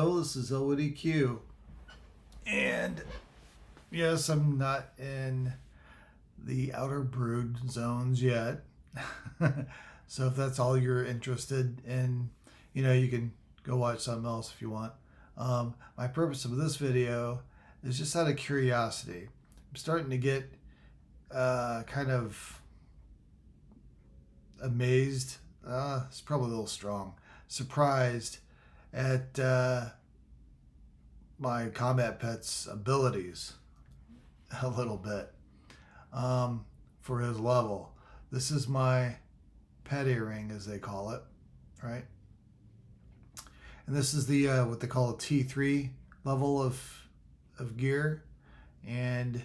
Hello, this is Elwood EQ, and yes, I'm not in the outer brood zones yet. So if that's all you're interested in, you can go watch something else if you want. My purpose of this video is just out of curiosity. I'm starting to get kind of amazed. It's probably a little strong. Surprised at my combat pet's abilities a little bit for his level. This is my pet earring, as they call it, right? And this is the what they call a T3 level of gear, and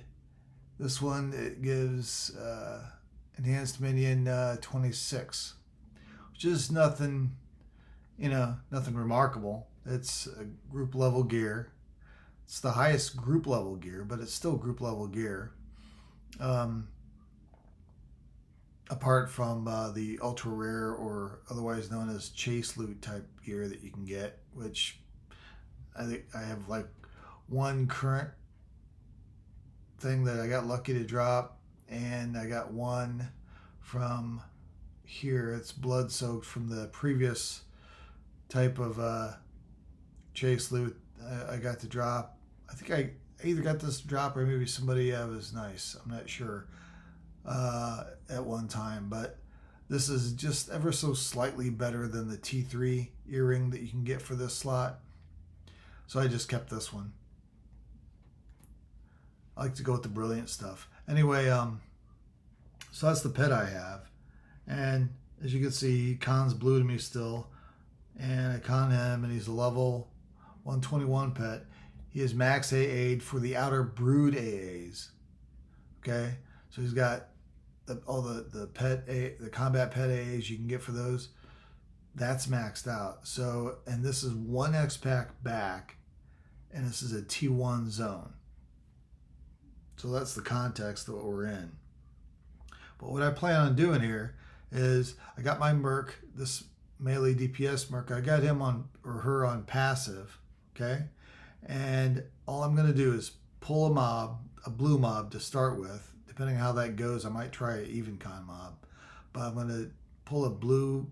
this one it gives enhanced minion 26, which is nothing, nothing remarkable. It's a group level gear. It's the highest group level gear, but it's still group level gear. Apart from the ultra rare or otherwise known as chase loot type gear that you can get, which I think I have like one current thing that I got lucky to drop, and I got one from here. It's blood soaked from the previous type of chase loot I got to drop. I think I either got this drop or maybe somebody was nice. I'm not sure at one time, but this is just ever so slightly better than the T3 earring that you can get for this slot. So I just kept this one. I like to go with the brilliant stuff. Anyway, so that's the pet I have. And as you can see, he cons blue to me still. And I con him, and he's a level 121 pet. He is max AA'd for the outer brood AAs. Okay? So he's got all the combat pet AAs you can get for those. That's maxed out. So, and this is one X pack back, and this is a T1 zone. So that's the context of what we're in. But what I plan on doing here is I got my Merc, this melee DPS Merc, I got him on, or her on passive, okay? And all I'm going to do is pull a blue mob to start with. Depending on how that goes, I might try an even con mob. But I'm going to pull a blue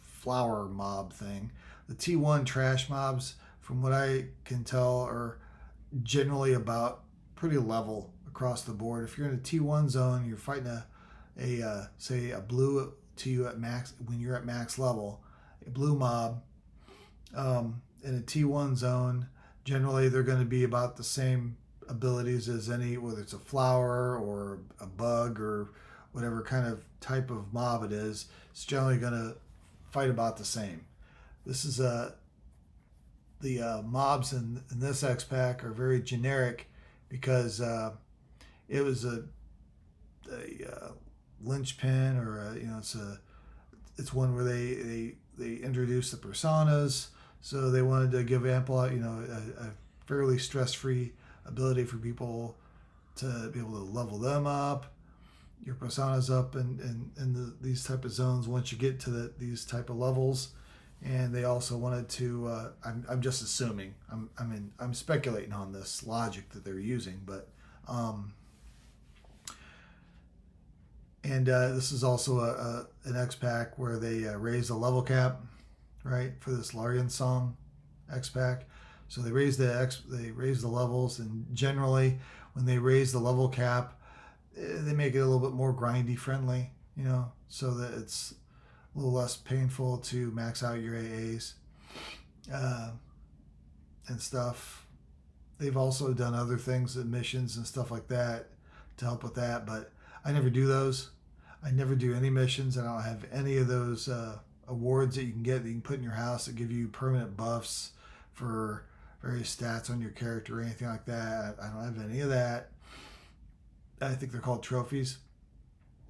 flower mob thing. The T1 trash mobs, from what I can tell, are generally about pretty level across the board. If you're in a T1 zone, you're fighting say a blue to you at max, when you're at max level, a blue mob in a T1 zone, generally they're going to be about the same abilities as any, whether it's a flower or a bug or whatever kind of type of mob it is. It's generally going to fight about the same. This is the mobs in this X pack are very generic because it was a linchpin, or it's one where they introduced the personas, so they wanted to give ample a fairly stress-free ability for people to be able to level them up, your personas up, in these type of zones once you get to these type of levels. And they also wanted to I'm just assuming, I'm speculating on this logic that they're using, but this is also an X pack where they raise the level cap, right, for this Larian Song X pack. So they raise the levels, and generally when they raise the level cap, they make it a little bit more grindy friendly, so that it's a little less painful to max out your AAs and stuff. They've also done other things, missions and stuff like that, to help with that, but I never do those. I never do any missions. I don't have any of those awards that you can get that you can put in your house that give you permanent buffs for various stats on your character or anything like that. I don't have any of that. I think they're called trophies.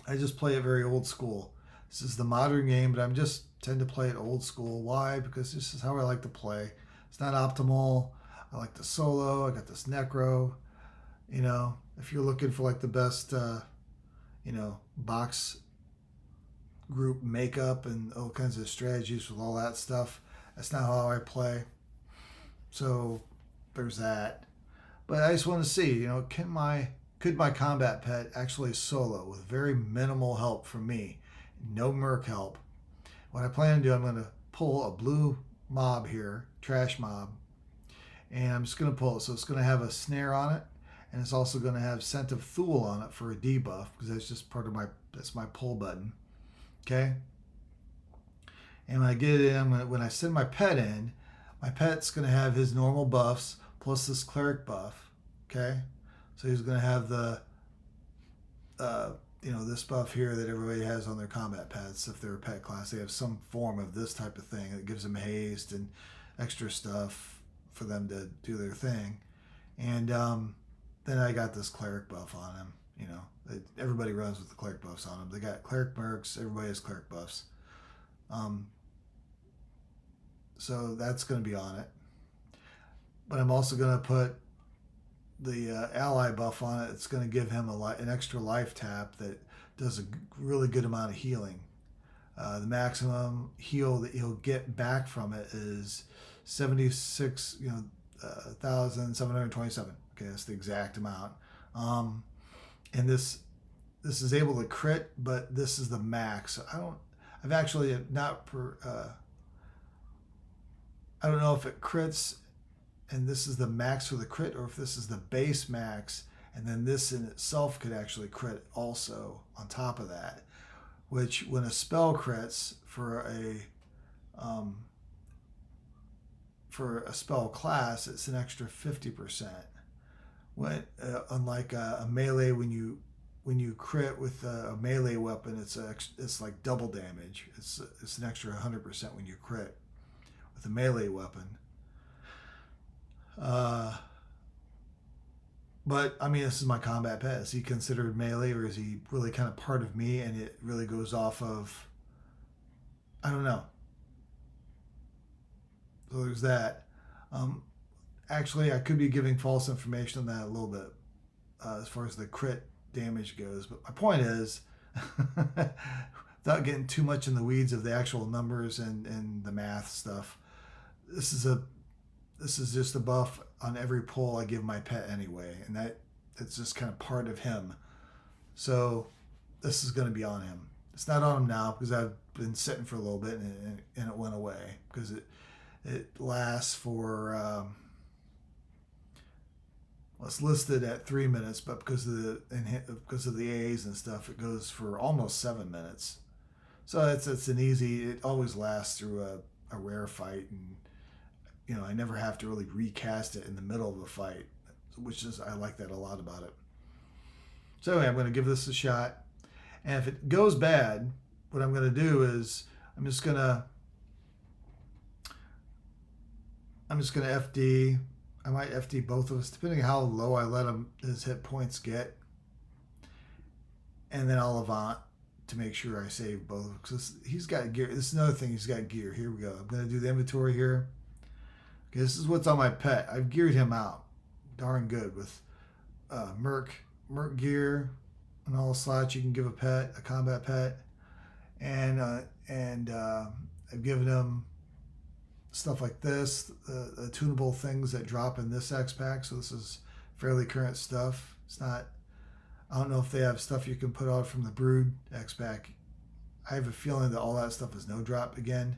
I just play it very old school. This is the modern game, but I just tend to play it old school. Why? Because this is how I like to play. It's not optimal. I like the solo. I got this necro. If you're looking for like the best, box group makeup and all kinds of strategies with all that stuff, that's not how I play. So there's that. But I just want to see, could my combat pet actually solo with very minimal help from me, no merc help? What I plan to do, I'm going to pull a blue mob here, trash mob, and I'm just going to pull it. So it's going to have a snare on it, and it's also going to have Scent of Thule on it for a debuff, because that's just part of that's my pull button. Okay? And when I get it in, when I send my pet in, my pet's going to have his normal buffs plus this cleric buff. Okay? So he's going to have the, this buff here that everybody has on their combat pets. If they're a pet class, they have some form of this type of thing that gives them haste and extra stuff for them to do their thing. And then I got this cleric buff on him. Everybody runs with the cleric buffs on them. They got cleric mercs. Everybody has cleric buffs. So that's going to be on it. But I'm also going to put the ally buff on it. It's going to give him an extra life tap that does a really good amount of healing. The maximum heal that he'll get back from it is 76,727. Okay, that's the exact amount. And this is able to crit, but this is the max. I've actually not I don't know if it crits and this is the max for the crit, or if this is the base max, and then this in itself could actually crit also on top of that. Which, when a spell crits for a spell class, it's an extra 50%. Unlike a melee, when you crit with a melee weapon, it's like double damage. It's an extra 100% when you crit with a melee weapon. But I mean, this is my combat pet. Is he considered melee, or is he really kind of part of me, and it really goes off of, I don't know. So there's that. Actually, I could be giving false information on that a little bit as far as the crit damage goes. But my point is, without getting too much in the weeds of the actual numbers and the math stuff, this is just a buff on every pull I give my pet anyway, and it's just kind of part of him. So this is going to be on him. It's not on him now because I've been sitting for a little bit and it went away, because it lasts for it's listed at 3 minutes, but because of the A's and stuff, it goes for almost 7 minutes. So it's an easy. It always lasts through a rare fight, and I never have to really recast it in the middle of a fight, I like that a lot about it. So anyway, I'm going to give this a shot, and if it goes bad, what I'm going to do is I'm just going to FD. I might FD both of us, depending on how low I let his hit points get, and then I'll Avant to make sure I save both, because he's got gear. This is another thing, he's got gear. Here we go. I'm going to do the inventory here. Okay, this is what's on my pet. I've geared him out darn good with merc gear and all the slots you can give a combat pet, and I've given him stuff like this, the tunable things that drop in this X pack. So this is fairly current stuff. It's not. I don't know if they have stuff you can put out from the Brood X pack. I have a feeling that all that stuff is no drop again.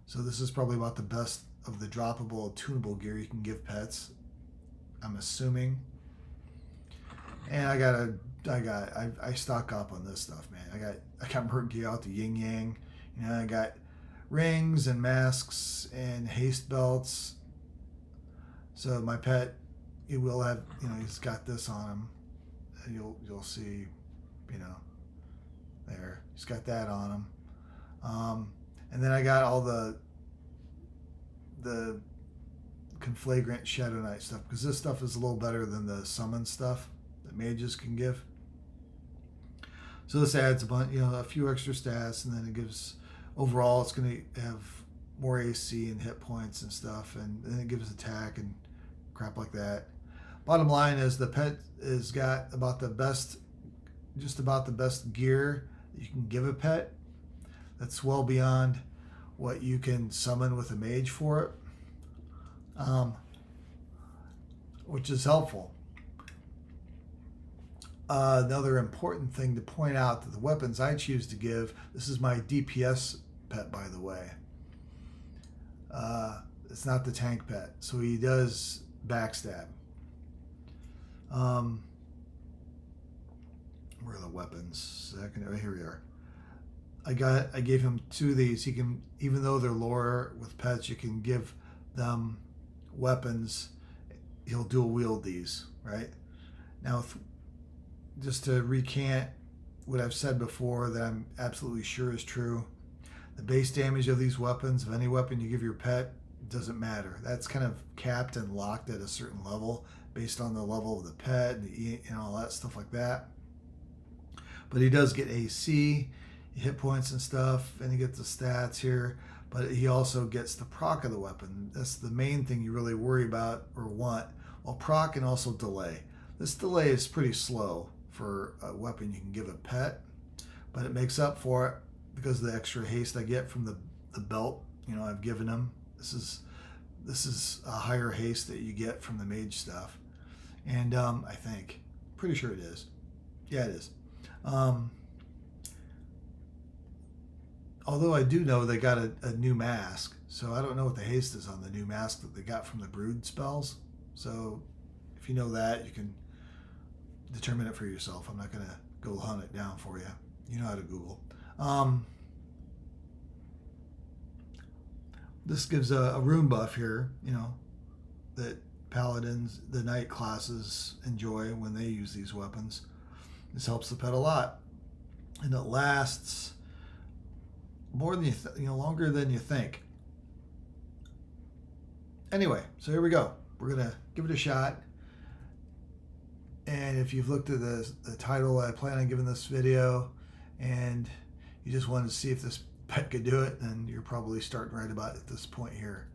So this is probably about the best of the droppable tunable gear you can give pets, I'm assuming. And I stock up on this stuff, man. I got merc gear out the yin yang. I got rings and masks and haste belts. So my pet, he will have, he's got this on him. And you'll see, there. He's got that on him. And then I got all the conflagrant Shadow Knight stuff, because this stuff is a little better than the summon stuff that mages can give. So this adds a few extra stats, and then it gives, overall it's going to have more AC and hit points and stuff, and then it gives attack and crap like that. Bottom line is the pet has got just about the best gear that you can give a pet. That's well beyond what you can summon with a mage for it. which is helpful. Another important thing to point out, that the weapons I choose to give, this is my DPS pet, by the way. It's not the tank pet, so he does backstab. Where are the weapons? Second, here we are. I gave him 2 of these. He can, even though they're lower with pets, you can give them weapons. He'll dual wield these, right? Now, just to recant what I've said before that I'm absolutely sure is true, the base damage of these weapons, of any weapon you give your pet, doesn't matter. That's kind of capped and locked at a certain level based on the level of the pet and all that stuff like that. But he does get AC, hit points and stuff, and he gets the stats here. But he also gets the proc of the weapon. That's the main thing you really worry about or want. Well, proc and also delay. This delay is pretty slow for a weapon you can give a pet, but it makes up for it because of the extra haste I get from the belt. I've given him. This is a higher haste that you get from the mage stuff, and I think, pretty sure it is. Yeah, it is. Although I do know they got a new mask, so I don't know what the haste is on the new mask that they got from the brood spells. So if you know that, you can determine it for yourself. I'm not going to go hunt it down for you. You know how to Google. This gives a rune buff here, that paladins, the knight classes, enjoy when they use these weapons. This helps the pet a lot, and it lasts more than longer than you think. Anyway, so here we go. We're gonna give it a shot. And if you've looked at the title, I plan on giving this video, and you just wanted to see if this pet could do it, then you're probably starting right about at this point here.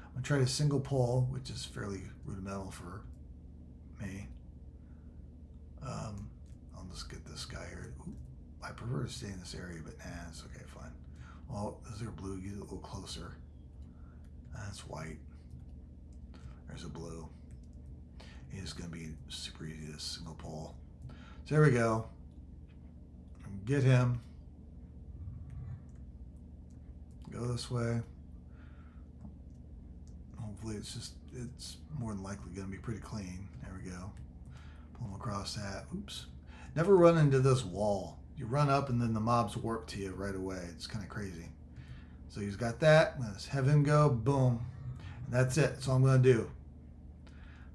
I'm gonna try to single pull, which is fairly rudimental for me. I'll just get this guy here. Ooh, I prefer to stay in this area, but nah, it's okay, fine. Well, is there blue? Get a little closer. That's white. There's a blue. It's going to be super easy to single pull. So there we go. Get him. Go this way. Hopefully it's more than likely going to be pretty clean. There we go. Pull him across that. Oops. Never run into this wall. You run up and then the mobs warp to you right away. It's kind of crazy. So he's got that. Let's have him go. Boom. And that's it. That's all I'm going to do.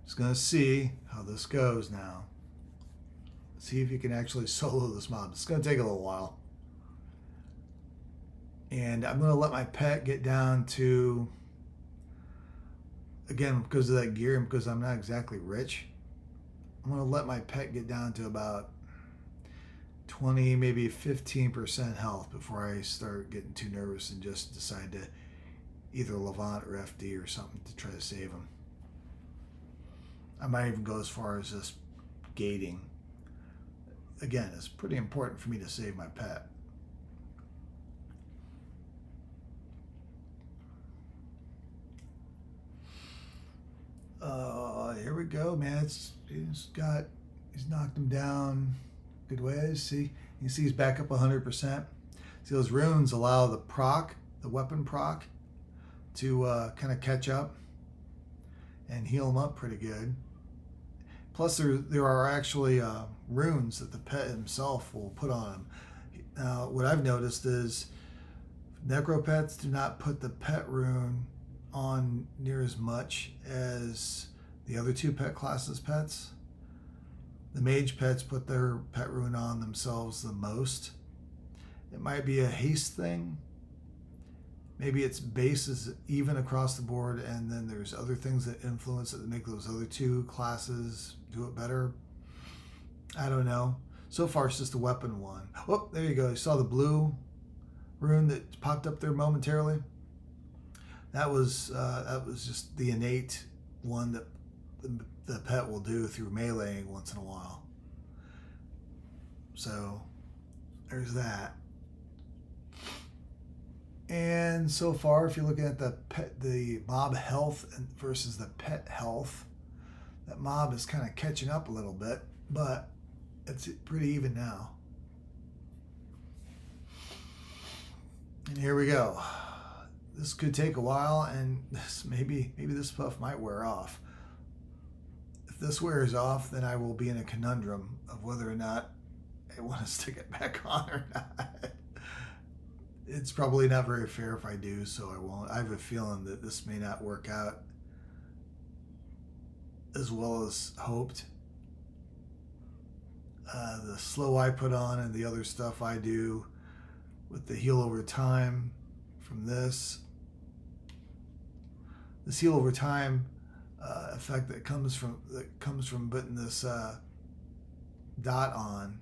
Just going to see how this goes now. See if you can actually solo this mob. It's going to take a little while. And I'm going to let my pet get down to, again, because of that gear and because I'm not exactly rich, I'm going to let my pet get down to about 20, maybe 15% health before I start getting too nervous and just decide to either Levant or FD or something to try to save him. I might even go as far as just gating. Again, it's pretty important for me to save my pet. Here we go, man. He's knocked him down good ways. See, you see he's back up 100%. See, those runes allow the proc, the weapon proc, to kind of catch up and heal him up pretty good. Plus, there are actually runes that the pet himself will put on him. Now, what I've noticed is necropets do not put the pet rune on near as much as the other two pet classes' pets. The mage pets put their pet rune on themselves the most. It might be a haste thing. Maybe its base is even across the board, and then there's other things that influence it that make those other two classes do it better. I don't know. So far, it's just a weapon one. Oh, there you go. You saw the blue rune that popped up there momentarily. That was just the innate one that the pet will do through meleeing once in a while. So there's that. And so far, if you're looking at the mob health versus the pet health, that mob is kind of catching up a little bit, but it's pretty even now. And here we go. This could take a while, and maybe this puff might wear off. If this wears off, then I will be in a conundrum of whether or not I want to stick it back on or not. It's probably not very fair if I do, so I won't. I have a feeling that this may not work out as well as hoped. The slow I put on and the other stuff I do with the heal over time from this heal over time effect that comes from putting this dot on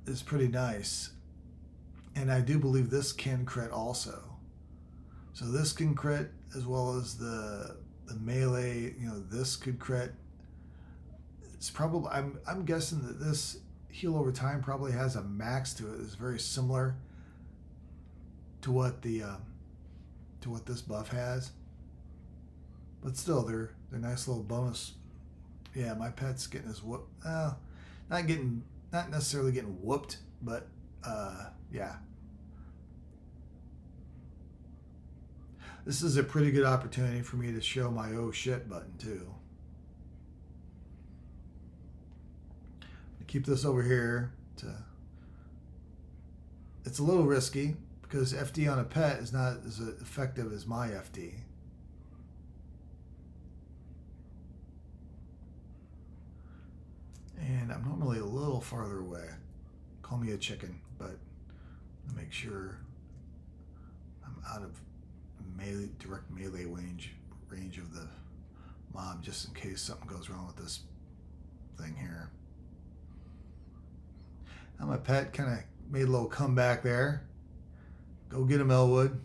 is pretty nice. And I do believe this can crit also. So this can crit as well as the melee, this could crit. It's probably, I'm guessing that this heal over time probably has a max to it. It's very similar to what what this buff has. But still, they're nice little bonus. Yeah, my pet's getting his whoop. Not necessarily getting whooped, but yeah. This is a pretty good opportunity for me to show my oh shit button too. Keep this over here. It's a little risky because FD on a pet is not as effective as my FD. And I'm normally a little farther away. Call me a chicken, but make sure I'm out of direct melee range of the mob, just in case something goes wrong with this thing here. Now my pet kind of made a little comeback there. Go get him, Elwood.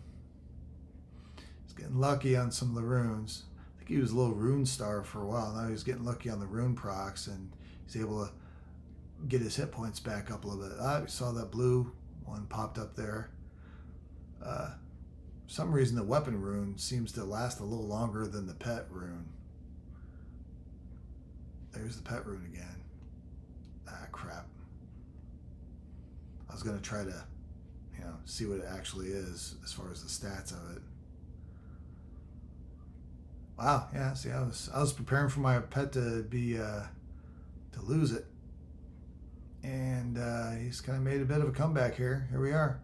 He's getting lucky on some of the runes. I think he was a little rune star for a while. Now he's getting lucky on the rune procs, and he's able to get his hit points back up a little bit. I saw that blue one popped up there. For some reason, the weapon rune seems to last a little longer than the pet rune. There's the pet rune again. Ah, crap. I was going to try to, see what it actually is as far as the stats of it. Wow, yeah, see, I was preparing for my pet to be, to lose it. And he's kind of made a bit of a comeback here. Here we are.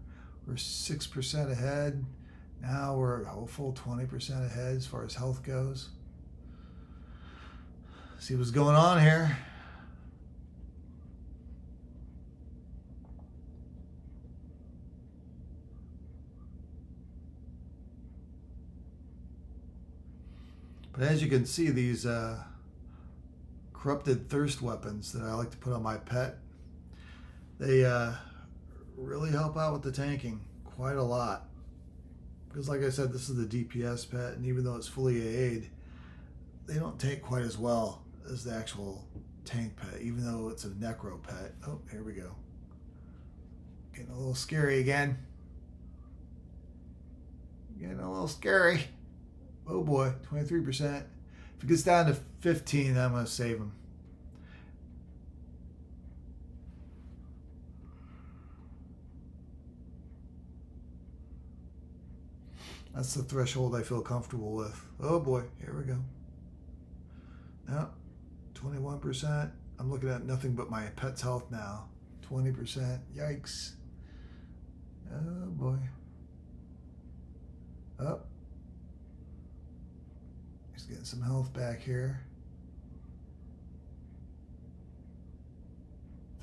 We're 6% ahead. Now we're a full 20% ahead as far as health goes. See what's going on here. But as you can see, these corrupted thirst weapons that I like to put on my pet, they really help out with the tanking quite a lot. Because like I said, this is the DPS pet, and even though it's fully AA'd, they don't tank quite as well as the actual tank pet, even though it's a necro pet. Oh, here we go. Getting a little scary again. Getting a little scary. Oh boy, 23%. If it gets down to 15, I'm going to save him. That's the threshold I feel comfortable with. Oh boy, here we go. Now, 21%. I'm looking at nothing but my pet's health now. 20%. Yikes. Oh boy. Oh. He's getting some health back here.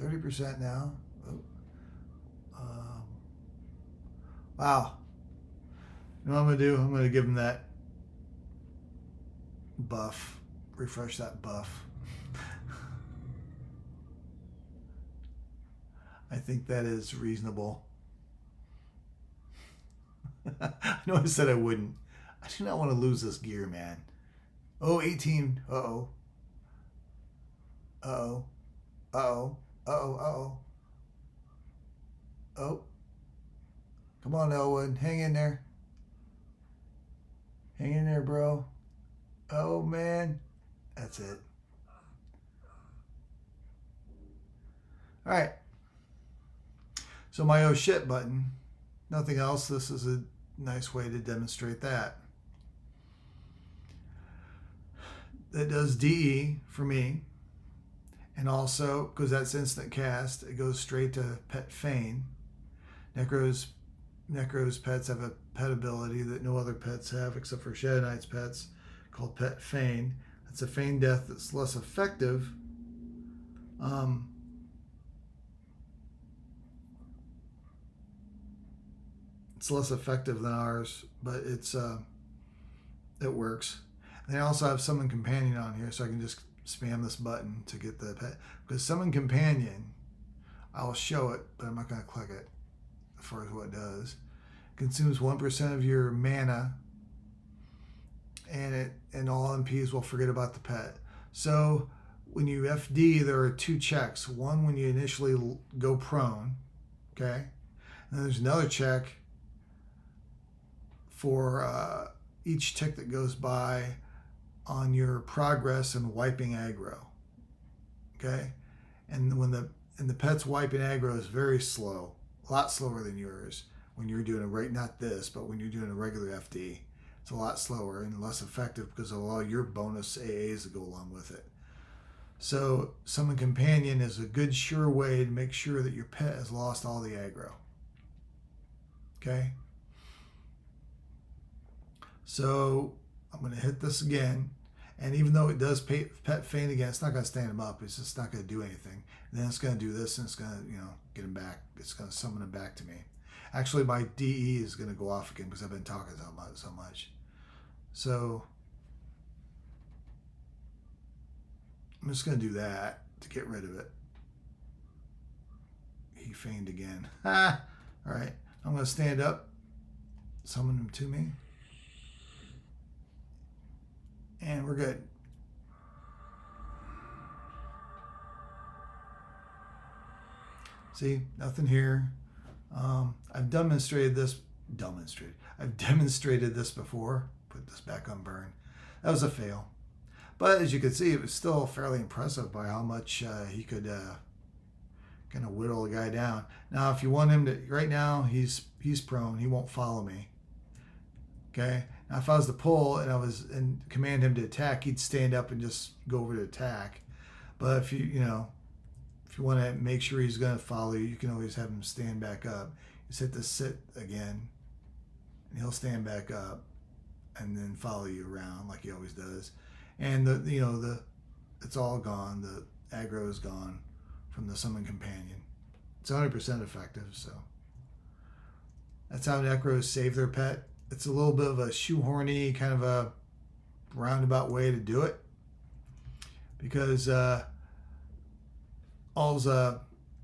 30% now. Oh. Wow. You know what I'm going to do? I'm going to give him that buff. Refresh that buff. I think that is reasonable. I know I said I wouldn't. I do not want to lose this gear, man. Oh, 18. Uh-oh. Uh-oh. Uh-oh. Uh-oh. Uh-oh. Oh. Come on, Elwood. Hang in there. Hang in there, bro. Oh, man. That's it. All right. So my oh shit button, nothing else. This is a nice way to demonstrate that. It does DE for me. And also, because that's instant cast, it goes straight to pet feign. Necro's pets have a pet ability that no other pets have except for Shadow Knight's pets, called pet feign. It's a feign death that's less effective. It's less effective than ours, but it works. And I also have Summon Companion on here, so I can just spam this button to get the pet. Because Summon Companion, I'll show it, but I'm not going to click it as far as what it does. It consumes 1% of your mana, and all MPs will forget about the pet. So when you FD, there are two checks. One when you initially go prone, okay? And then there's another check for each tick that goes by on your progress and wiping aggro, okay? And when the pet's wiping aggro is very slow, a lot slower than yours when you're doing not this, but when you're doing a regular FD. It's a lot slower and less effective because of all your bonus AAs that go along with it. So Summon Companion is a good, sure way to make sure that your pet has lost all the aggro. Okay? So I'm going to hit this again. And even though it does pet feign again, it's not going to stand him up. It's just not going to do anything. And then it's going to do this, and it's going to, get him back. It's going to summon him back to me. Actually, my DE is going to go off again because I've been talking so much. So I'm just going to do that to get rid of it. He feigned again. All right. I'm going to stand up, summon him to me. And we're good. See, nothing here. I've demonstrated this before. Put this back on burn. That was a fail. But as you can see, it was still fairly impressive by how much he could kind of whittle a guy down. Now, if you want him to, right now he's prone. He won't follow me. Okay. Now, if I was to pull and command him to attack, he'd stand up and just go over to attack. But if you want to make sure he's going to follow you, you can always have him stand back up. Just hit the sit again, and he'll stand back up, and then follow you around like he always does. And it's all gone. The aggro is gone from the Summon Companion. It's 100% effective. So that's how necros save their pet. It's a little bit of a shoehorny, kind of a roundabout way to do it, because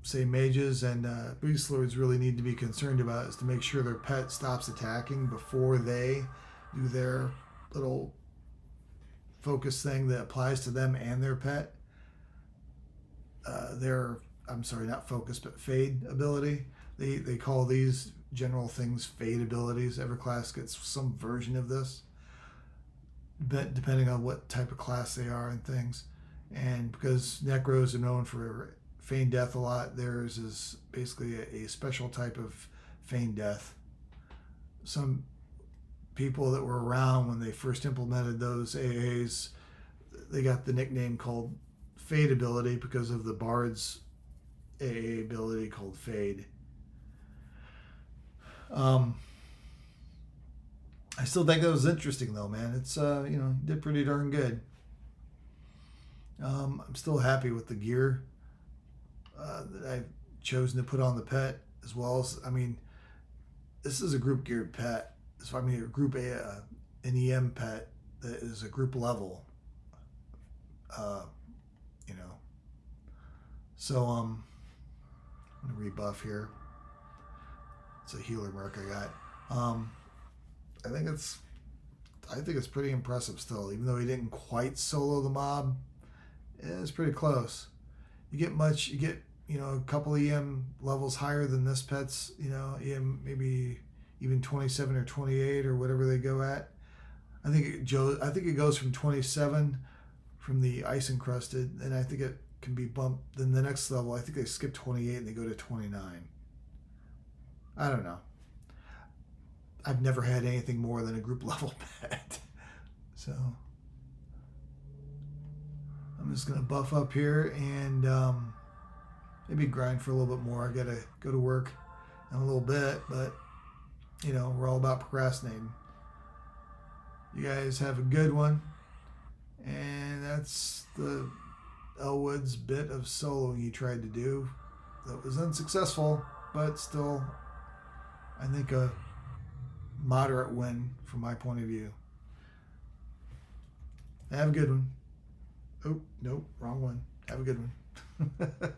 say mages and beast lords really need to be concerned about is to make sure their pet stops attacking before they do their little focus thing that applies to them and their pet. Not focus, but fade ability. They call these general things fade abilities. Every class gets some version of this, but depending on what type of class they are and things. And because necros are known for feign death a lot, theirs is basically a special type of feign death. Some people that were around when they first implemented those AAs, they got the nickname called fade ability because of the bard's AA ability called fade. I still think that was interesting though, man. It's did pretty darn good. I'm still happy with the gear that I've chosen to put on the pet, as well as, this is a group geared pet. So a group an EM pet that is a group level. So I'm gonna rebuff here. It's a healer mark I got. I think it's pretty impressive still, even though he didn't quite solo the mob. It's pretty close. You get a couple EM levels higher than this pet's, EM maybe even 27 or 28 or whatever they go at. I think it goes from 27 from the ice encrusted, and I think it can be bumped. Then the next level, I think they skip 28 and they go to 29. I don't know. I've never had anything more than a group level pet. So I'm just going to buff up here and maybe grind for a little bit more. I got to go to work in a little bit, but you know, we're all about procrastinating. You guys have a good one. And that's the Elwood's bit of soloing he tried to do. That was unsuccessful, but still, I think a moderate win from my point of view. Have a good one. Oh, nope, wrong one. Have a good one.